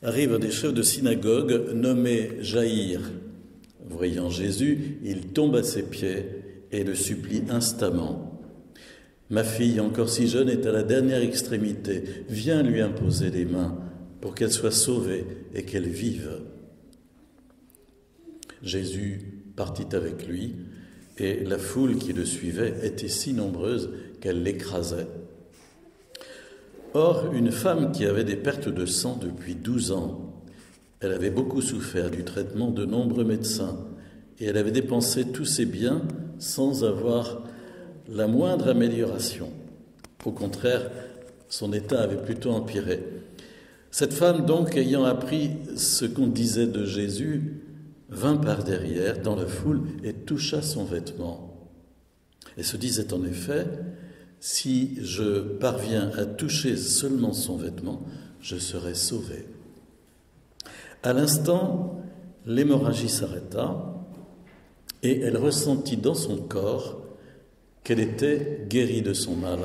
arrive un des chefs de synagogue nommé Jaïr. Voyant Jésus, il tombe à ses pieds et le supplie instamment. « Ma fille, encore si jeune, est à la dernière extrémité. Viens lui imposer les mains pour qu'elle soit sauvée et qu'elle vive. » Jésus partit avec lui et la foule qui le suivait était si nombreuse qu'elle l'écrasait. Or, une femme qui avait des pertes de sang depuis 12 ans, elle avait beaucoup souffert du traitement de nombreux médecins et elle avait dépensé tous ses biens sans avoir la moindre amélioration. Au contraire, son état avait plutôt empiré. Cette femme, donc, ayant appris ce qu'on disait de Jésus, vint par derrière dans la foule et toucha son vêtement. Et se disait en effet, « Si je parviens à toucher seulement son vêtement, je serai sauvé. » À l'instant, l'hémorragie s'arrêta et elle ressentit dans son corps qu'elle était guérie de son mal.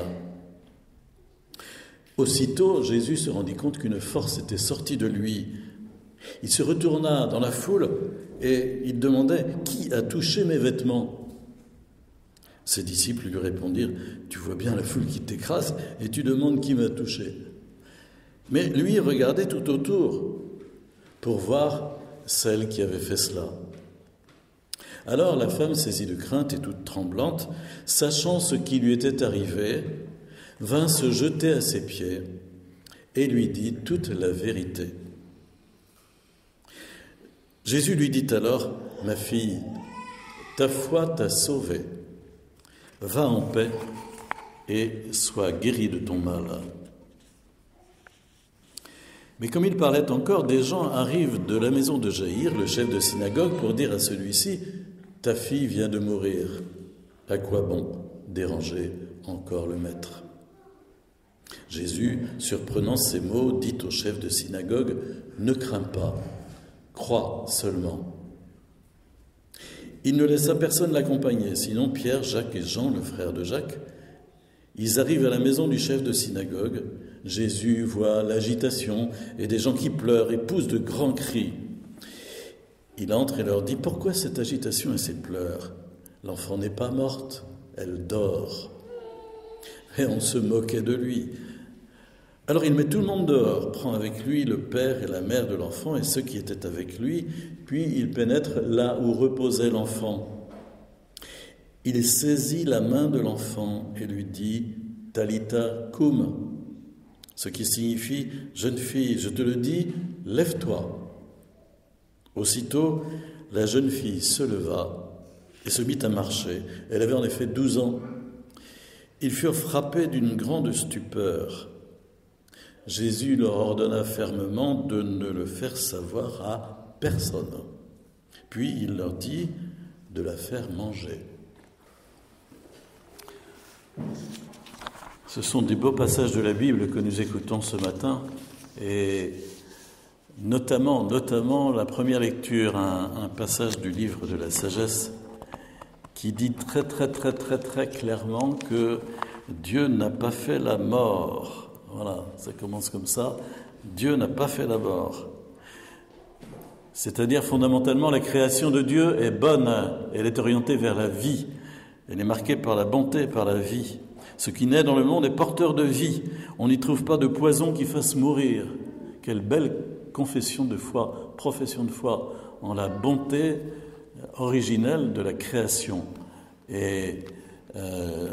Aussitôt, Jésus se rendit compte qu'une force était sortie de lui. Il se retourna dans la foule et il demandait « Qui a touché mes vêtements ?» Ses disciples lui répondirent « Tu vois bien la foule qui t'écrase et tu demandes qui m'a touché. » Mais lui regardait tout autour pour voir celle qui avait fait cela. Alors la femme, saisie de crainte et toute tremblante, sachant ce qui lui était arrivé, vint se jeter à ses pieds et lui dit toute la vérité. Jésus lui dit alors, « Ma fille, ta foi t'a sauvée. Va en paix et sois guérie de ton mal. » Mais comme il parlait encore, des gens arrivent de la maison de Jaïr, le chef de synagogue, pour dire à celui-ci, « Ta fille vient de mourir. À quoi bon déranger encore le maître ?» Jésus, surprenant ces mots, dit au chef de synagogue, « Ne crains pas, crois seulement. » Il ne laissa personne l'accompagner, sinon Pierre, Jacques et Jean, le frère de Jacques. Ils arrivent à la maison du chef de synagogue. Jésus voit l'agitation et des gens qui pleurent et poussent de grands cris. Il entre et leur dit « Pourquoi cette agitation et ces pleurs ? L'enfant n'est pas morte, elle dort. » Et on se moquait de lui. Alors il met tout le monde dehors, prend avec lui le père et la mère de l'enfant et ceux qui étaient avec lui, puis il pénètre là où reposait l'enfant. Il saisit la main de l'enfant et lui dit « Talitha koum », ce qui signifie « Jeune fille, je te le dis, lève-toi ». Aussitôt, la jeune fille se leva et se mit à marcher. Elle avait en effet 12 ans. Ils furent frappés d'une grande stupeur. Jésus leur ordonna fermement de ne le faire savoir à personne. Puis il leur dit de la faire manger. Ce sont des beaux passages de la Bible que nous écoutons ce matin, et notamment la première lecture, un passage du livre de la sagesse qui dit très clairement que Dieu n'a pas fait la mort. Voilà, ça commence comme ça. Dieu n'a pas fait la mort. C'est-à-dire, fondamentalement, la création de Dieu est bonne. Elle est orientée vers la vie. Elle est marquée par la bonté, par la vie. Ce qui naît dans le monde est porteur de vie. On n'y trouve pas de poison qui fasse mourir. Quelle belle confession de foi, profession de foi en la bonté originelle de la création. Et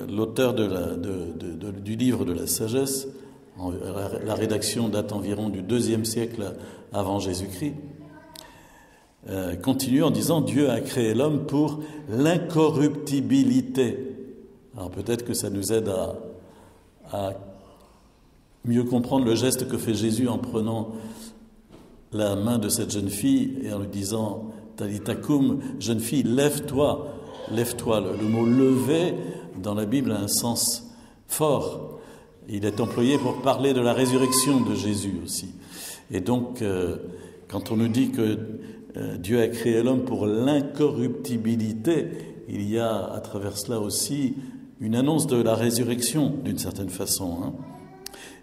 l'auteur du livre de la sagesse, la rédaction date environ du IIe siècle avant Jésus-Christ, continue en disant « Dieu a créé l'homme pour l'incorruptibilité ». Alors peut-être que ça nous aide à mieux comprendre le geste que fait Jésus en prenant la main de cette jeune fille et en lui disant « Talitha koum », jeune fille, lève-toi, lève-toi. Le mot « lever » dans la Bible a un sens fort. Il est employé pour parler de la résurrection de Jésus aussi. Et donc, quand on nous dit que Dieu a créé l'homme pour l'incorruptibilité, il y a à travers cela aussi une annonce de la résurrection, d'une certaine façon.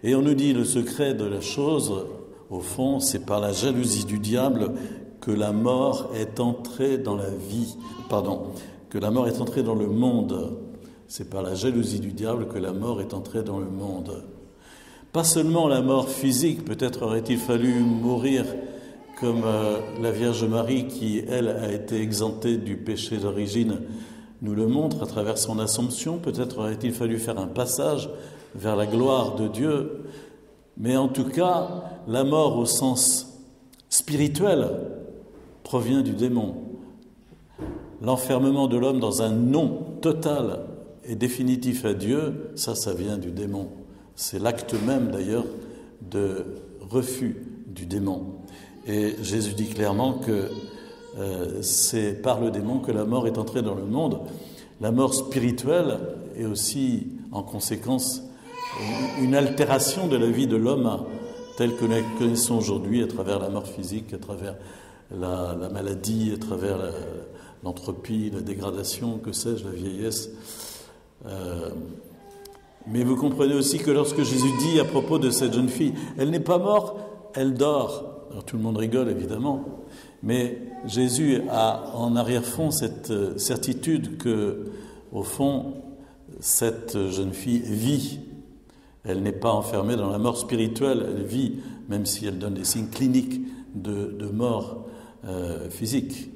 Et on nous dit le secret de la chose, au fond, c'est par la jalousie du diable que la mort est entrée dans la vie. Que la mort est entrée dans le monde. C'est par la jalousie du diable que la mort est entrée dans le monde. Pas seulement la mort physique, peut-être aurait-il fallu mourir comme la Vierge Marie qui, elle, a été exemptée du péché d'origine, nous le montre à travers son Assomption. Peut-être aurait-il fallu faire un passage vers la gloire de Dieu. Mais en tout cas, la mort au sens spirituel provient du démon. L'enfermement de l'homme dans un non total et définitif à Dieu, ça vient du démon. C'est l'acte même d'ailleurs de refus du démon. Et Jésus dit clairement que c'est par le démon que la mort est entrée dans le monde. La mort spirituelle est aussi, en conséquence, une altération de la vie de l'homme telle que nous la connaissons aujourd'hui à travers la mort physique, à travers la maladie, à travers l'entropie, la dégradation, que sais-je, la vieillesse. Mais vous comprenez aussi que lorsque Jésus dit à propos de cette jeune fille, elle n'est pas morte, elle dort. Alors tout le monde rigole évidemment, mais Jésus a en arrière-fond cette certitude que, au fond, cette jeune fille vit. Elle n'est pas enfermée dans la mort spirituelle, elle vit, même si elle donne des signes cliniques de mort physique.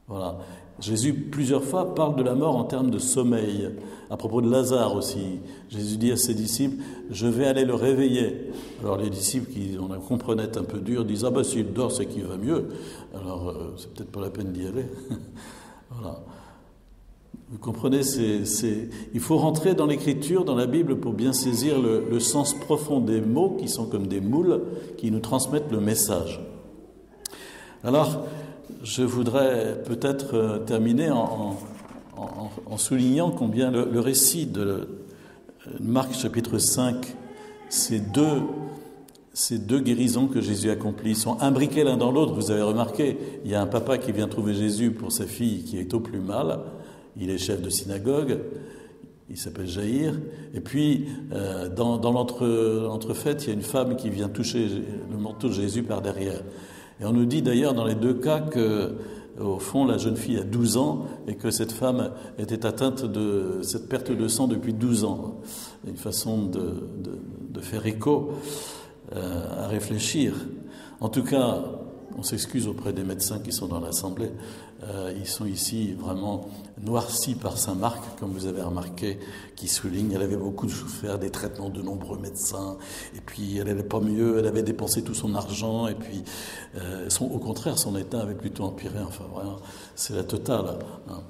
Voilà. Jésus, plusieurs fois, parle de la mort en termes de sommeil. À propos de Lazare aussi, Jésus dit à ses disciples, « Je vais aller le réveiller. » Alors les disciples, qui on la comprenaient un peu dur, disent, « Ah ben s'il dort, c'est qu'il va mieux. » Alors c'est peut-être pas la peine d'y aller. Voilà. Vous comprenez, il faut rentrer dans l'Écriture, dans la Bible, pour bien saisir le sens profond des mots qui sont comme des moules, qui nous transmettent le message. Alors, je voudrais peut-être terminer en soulignant combien le récit de Marc chapitre 5, ces deux guérisons que Jésus accomplit sont imbriquées l'un dans l'autre. Vous avez remarqué, il y a un papa qui vient trouver Jésus pour sa fille qui est au plus mal. Il est chef de synagogue, il s'appelle Jaïr. Et puis, dans l'entrefaite, il y a une femme qui vient toucher le manteau de Jésus par derrière. Et on nous dit d'ailleurs dans les deux cas que, au fond, la jeune fille a 12 ans et que cette femme était atteinte de cette perte de sang depuis 12 ans. Une façon de faire écho à réfléchir. En tout cas, on s'excuse auprès des médecins qui sont dans l'Assemblée. Ils sont ici vraiment noircis par Saint Marc, comme vous avez remarqué, qui souligne elle avait beaucoup souffert des traitements de nombreux médecins, et puis elle n'allait pas mieux, elle avait dépensé tout son argent, et puis au contraire, son état avait plutôt empiré. Enfin, vraiment, c'est la totale. Hein.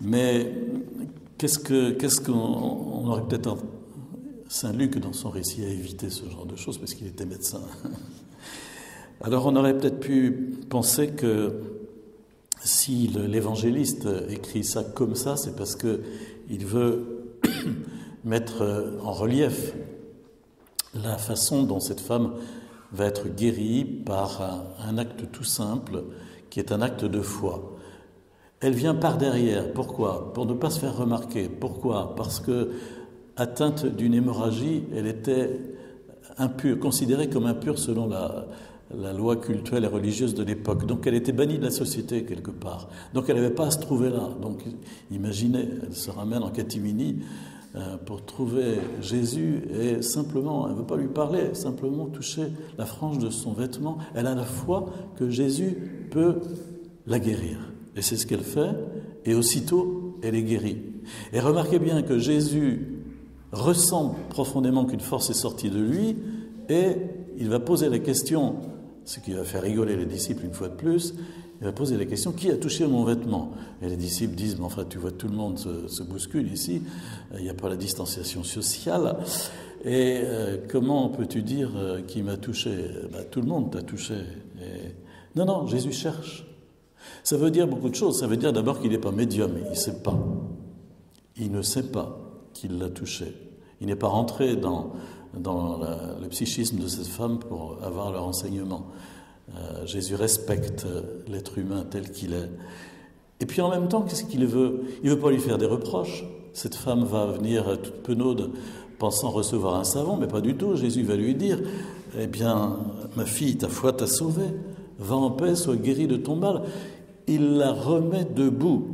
Mais qu'est-ce qu'on aurait peut-être... Saint Luc, dans son récit, a évité ce genre de choses, parce qu'il était médecin. Alors on aurait peut-être pu penser que si l'évangéliste écrit ça comme ça, c'est parce qu'il veut mettre en relief la façon dont cette femme va être guérie par un acte tout simple, qui est un acte de foi. Elle vient par derrière. Pourquoi ? Pour ne pas se faire remarquer. Pourquoi ? Parce que, atteinte d'une hémorragie, elle était impure, considérée comme impure selon la loi cultuelle et religieuse de l'époque. Donc elle était bannie de la société quelque part. Donc elle n'avait pas à se trouver là. Donc imaginez, elle se ramène en catimini pour trouver Jésus et simplement, elle ne veut pas lui parler, simplement toucher la frange de son vêtement. Elle a la foi que Jésus peut la guérir. Et c'est ce qu'elle fait, et aussitôt elle est guérie. Et remarquez bien que Jésus ressent profondément qu'une force est sortie de lui, et il va poser la question, ce qui va faire rigoler les disciples une fois de plus, il va poser la question, qui a touché mon vêtement ? Et les disciples disent, mais enfin tu vois tout le monde se bouscule ici, il n'y a pas la distanciation sociale, et comment peux-tu dire qui m'a touché ? Tout le monde t'a touché. Et... Non, Jésus cherche. Ça veut dire beaucoup de choses, ça veut dire d'abord qu'il n'est pas médium, il ne sait pas. Il ne sait pas qu'il l'a touché. Il n'est pas rentré dans le psychisme de cette femme pour avoir leur enseignement. Jésus respecte l'être humain tel qu'il est. Et puis en même temps, qu'est-ce qu'il veut ? Il ne veut pas lui faire des reproches. Cette femme va venir toute penaude pensant recevoir un savon, mais pas du tout. Jésus va lui dire, eh bien, ma fille, ta foi t'a sauvée, va en paix, sois guérie de ton mal. Il la remet debout.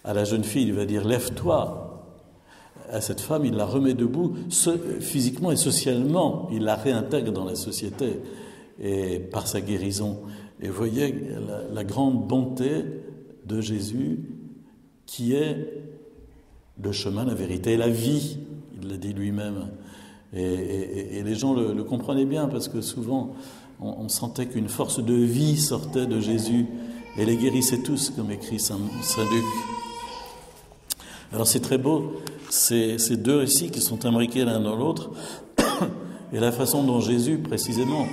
À la jeune fille, il va dire, lève-toi. À cette femme, il la remet debout, physiquement et socialement. Il la réintègre dans la société et par sa guérison. Et vous voyez la grande bonté de Jésus qui est le chemin, la vérité et la vie. Il l'a dit lui-même. Et les gens le comprenaient bien parce que souvent, on sentait qu'une force de vie sortait de Jésus et les guérissait tous, comme écrit Saint Luc. Alors c'est très beau, ces deux récits qui sont imbriqués l'un dans l'autre, et la façon dont Jésus, précisément,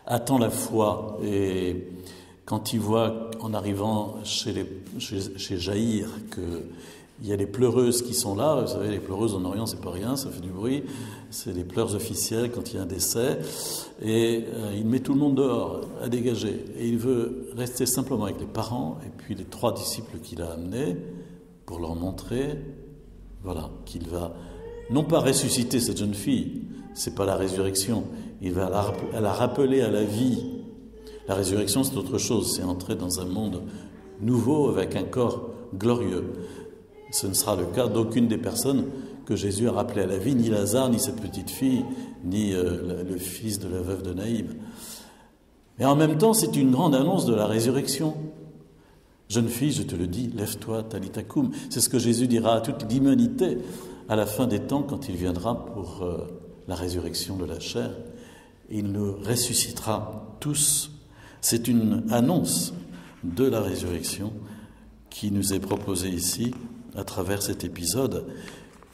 attend la foi. Et quand il voit, en arrivant chez Jaïr, qu'il y a les pleureuses qui sont là, vous savez, les pleureuses en Orient, c'est pas rien, ça fait du bruit, c'est les pleurs officielles quand il y a un décès, et il met tout le monde dehors, à dégager. Et il veut rester simplement avec les parents, et puis les 3 disciples qu'il a amenés, pour leur montrer, voilà, qu'il va non pas ressusciter cette jeune fille, c'est pas la résurrection, il va la rappeler à la vie. La résurrection, c'est autre chose, c'est entrer dans un monde nouveau avec un corps glorieux. Ce ne sera le cas d'aucune des personnes que Jésus a rappelées à la vie, ni Lazare, ni cette petite fille, ni le fils de la veuve de Naïm. Mais en même temps, c'est une grande annonce de la résurrection. Jeune fille, je te le dis, lève-toi, Talitha koum. C'est ce que Jésus dira à toute l'humanité à la fin des temps quand il viendra pour la résurrection de la chair. Il nous ressuscitera tous. C'est une annonce de la résurrection qui nous est proposée ici à travers cet épisode.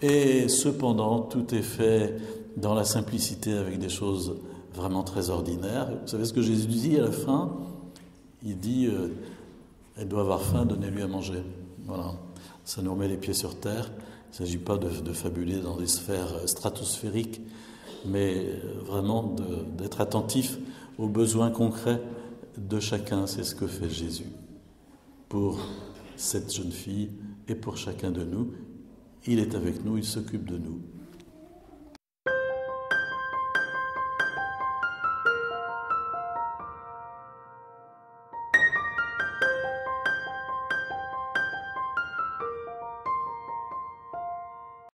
Et cependant, tout est fait dans la simplicité avec des choses vraiment très ordinaires. Vous savez ce que Jésus dit à la fin ? Il dit... elle doit avoir faim, donnez-lui à manger. Voilà, ça nous remet les pieds sur terre. Il ne s'agit pas de fabuler dans des sphères stratosphériques, mais vraiment d'être attentif aux besoins concrets de chacun. C'est ce que fait Jésus pour cette jeune fille et pour chacun de nous. Il est avec nous, il s'occupe de nous.